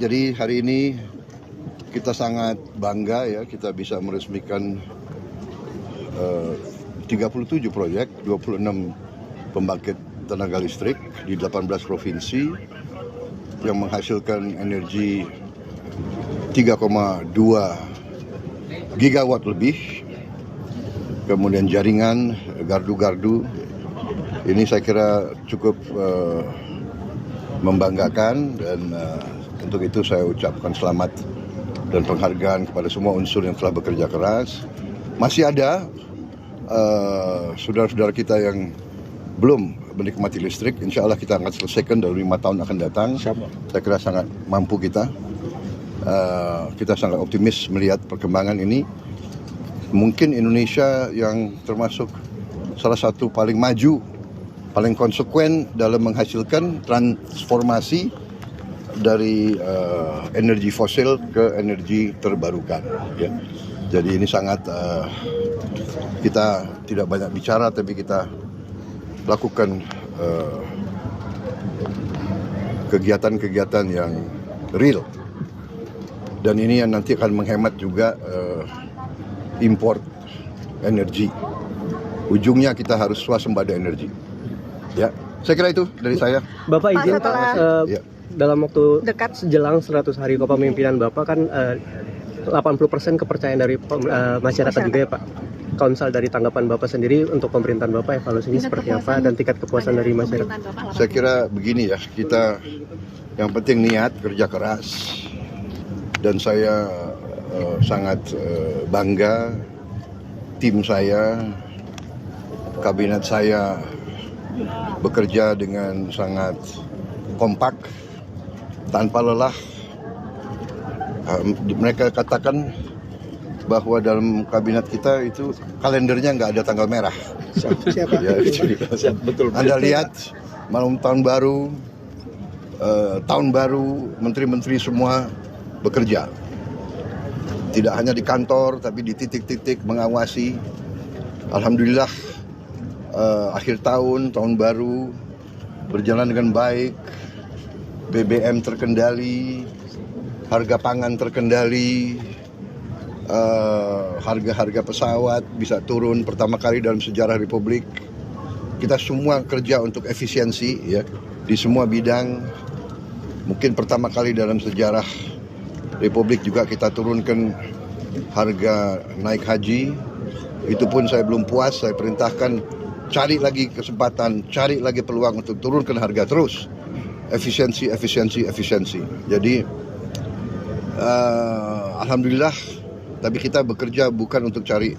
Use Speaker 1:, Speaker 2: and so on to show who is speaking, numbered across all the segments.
Speaker 1: Jadi hari ini kita sangat bangga ya, kita bisa meresmikan 37 proyek, 26 pembangkit tenaga listrik di 18 provinsi yang menghasilkan energi 3,2 gigawatt lebih. Kemudian jaringan, gardu-gardu, ini saya kira cukup membanggakan dan untuk itu saya ucapkan selamat dan penghargaan kepada semua unsur yang telah bekerja keras. Masih ada saudara-saudara kita yang belum menikmati listrik. Insya Allah kita akan selesaikan dalam 5 tahun akan datang. Saya kira sangat mampu kita. Kita sangat optimis melihat perkembangan ini. Mungkin Indonesia yang termasuk salah satu paling maju, paling konsekuen dalam menghasilkan transformasi dari energi fosil ke energi terbarukan. Ya. Jadi ini sangat kita tidak banyak bicara, tapi kita lakukan kegiatan-kegiatan yang real. Dan ini yang nanti akan menghemat juga import energi. Ujungnya kita harus swasembada energi. Ya, saya kira itu dari saya.
Speaker 2: Bapak izin Pak,
Speaker 1: ya.
Speaker 2: Dalam waktu dekat sejelang 100 hari kepemimpinan Bapak kan 80% kepercayaan dari masyarakat juga ya Pak. Kalau misal dari tanggapan Bapak sendiri untuk pemerintahan Bapak, evaluasinya seperti apa dan tingkat kepuasan dari masyarakat?
Speaker 1: Saya kira begini ya, kita yang penting niat, kerja keras, dan saya sangat bangga tim saya, kabinet saya bekerja dengan sangat kompak, tanpa lelah. Mereka katakan bahwa dalam kabinet kita itu kalendernya nggak ada tanggal merah.
Speaker 2: Siapa?
Speaker 1: Ya, betul. Anda lihat malam tahun baru, menteri-menteri semua bekerja. Tidak hanya di kantor, tapi di titik-titik mengawasi. Alhamdulillah, akhir tahun baru berjalan dengan baik. BBM terkendali, harga pangan terkendali, harga-harga pesawat bisa turun pertama kali dalam sejarah Republik. Kita semua kerja untuk efisiensi ya di semua bidang. Mungkin pertama kali dalam sejarah Republik juga kita turunkan harga naik haji. Itu pun saya belum puas, saya perintahkan cari lagi kesempatan, cari lagi peluang untuk turunkan harga terus. Efisiensi. Jadi alhamdulillah, tapi kita bekerja bukan untuk cari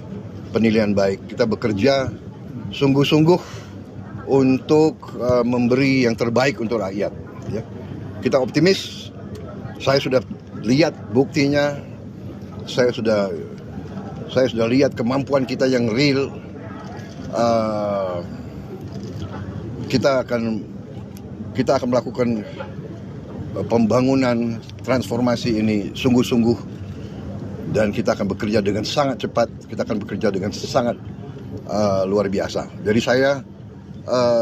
Speaker 1: penilaian baik. Kita bekerja sungguh-sungguh untuk memberi yang terbaik untuk rakyat. Ya. Kita optimis. Saya sudah lihat buktinya. Saya sudah lihat kemampuan kita yang real. Kita akan melakukan pembangunan transformasi ini sungguh-sungguh, dan kita akan bekerja dengan sangat cepat, kita akan bekerja dengan sangat luar biasa. Jadi saya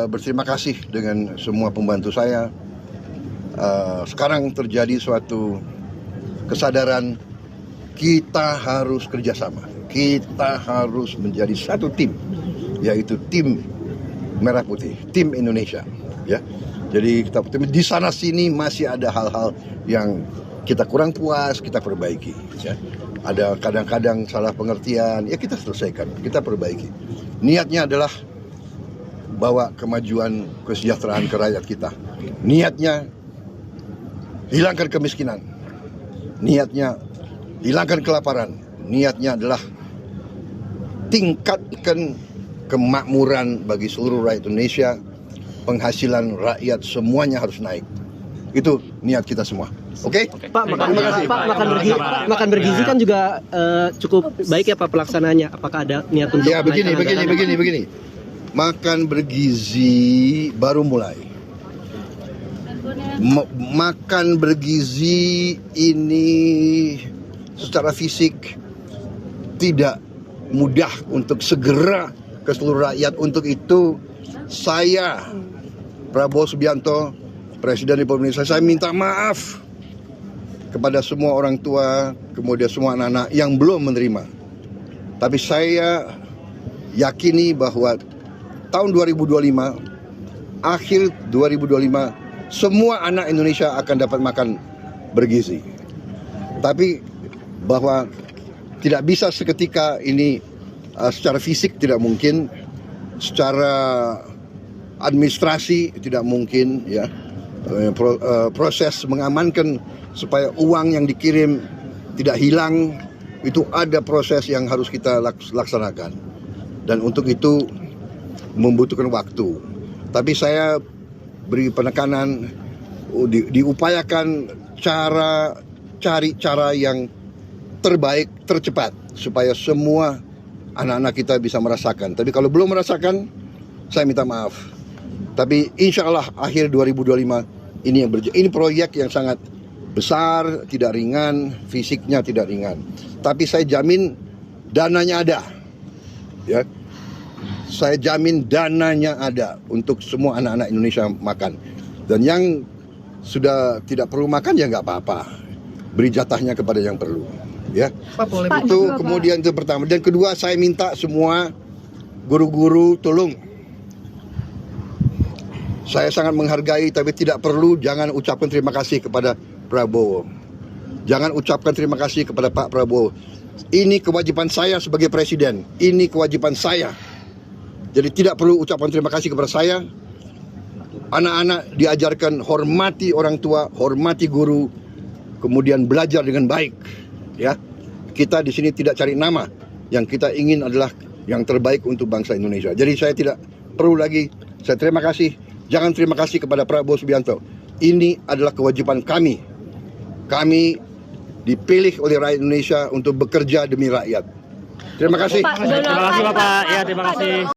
Speaker 1: berterima kasih dengan semua pembantu saya. Sekarang terjadi suatu kesadaran, kita harus kerjasama, kita harus menjadi satu tim, yaitu tim Merah Putih, tim Indonesia. Ya. Jadi kita di sana sini masih ada hal-hal yang kita kurang puas, kita perbaiki. Ya. Ada kadang-kadang salah pengertian, ya kita selesaikan, kita perbaiki. Niatnya adalah bawa kemajuan, kesejahteraan ke rakyat kita. Niatnya hilangkan kemiskinan. Niatnya hilangkan kelaparan. Niatnya adalah tingkatkan kemakmuran bagi seluruh rakyat Indonesia. Penghasilan rakyat semuanya harus naik. Itu niat kita semua. Oke?
Speaker 2: Pak, makan bergizi kan juga cukup baik ya Pak pelaksanaannya. Apakah ada niat untuk
Speaker 1: ya begini. Makan bergizi baru mulai. Makan bergizi ini secara fisik tidak mudah untuk segera ke seluruh rakyat. Untuk itu saya, Prabowo Subianto, Presiden Republik Indonesia, saya minta maaf kepada semua orang tua, kemudian semua anak-anak yang belum menerima. Tapi saya yakini bahwa tahun 2025, akhir 2025, semua anak Indonesia akan dapat makan bergizi. Tapi bahwa tidak bisa seketika ini, secara fisik tidak mungkin, secara administrasi tidak mungkin, ya. Proses mengamankan supaya uang yang dikirim tidak hilang, itu ada proses yang harus kita laksanakan, dan untuk itu membutuhkan waktu. Tapi saya beri penekanan, diupayakan cari cara yang terbaik, tercepat, supaya semua anak-anak kita bisa merasakan. Tapi kalau belum merasakan, saya minta maaf. Tapi insya Allah akhir 2025 ini proyek yang sangat besar, tidak ringan, fisiknya tidak ringan. Tapi saya jamin dananya ada, ya. Saya jamin dananya ada untuk semua anak-anak Indonesia makan. Dan yang sudah tidak perlu makan ya nggak apa-apa, beri jatahnya kepada yang perlu, ya. Itu kemudian itu pertama. Dan kedua, saya minta semua guru-guru tolong. Saya sangat menghargai, tapi tidak perlu, jangan ucapkan terima kasih kepada Prabowo. Jangan ucapkan terima kasih kepada Pak Prabowo. Ini kewajiban saya sebagai presiden. Ini kewajiban saya. Jadi tidak perlu ucapan terima kasih kepada saya. Anak-anak diajarkan hormati orang tua, hormati guru, kemudian belajar dengan baik. Ya, kita di sini tidak cari nama. Yang kita ingin adalah yang terbaik untuk bangsa Indonesia. Jadi saya tidak perlu lagi. Saya terima kasih. Jangan terima kasih kepada Prabowo Subianto. Ini adalah kewajiban kami. Kami dipilih oleh rakyat Indonesia untuk bekerja demi rakyat. Terima kasih.
Speaker 3: Terima kasih Bapak. Ya, terima kasih.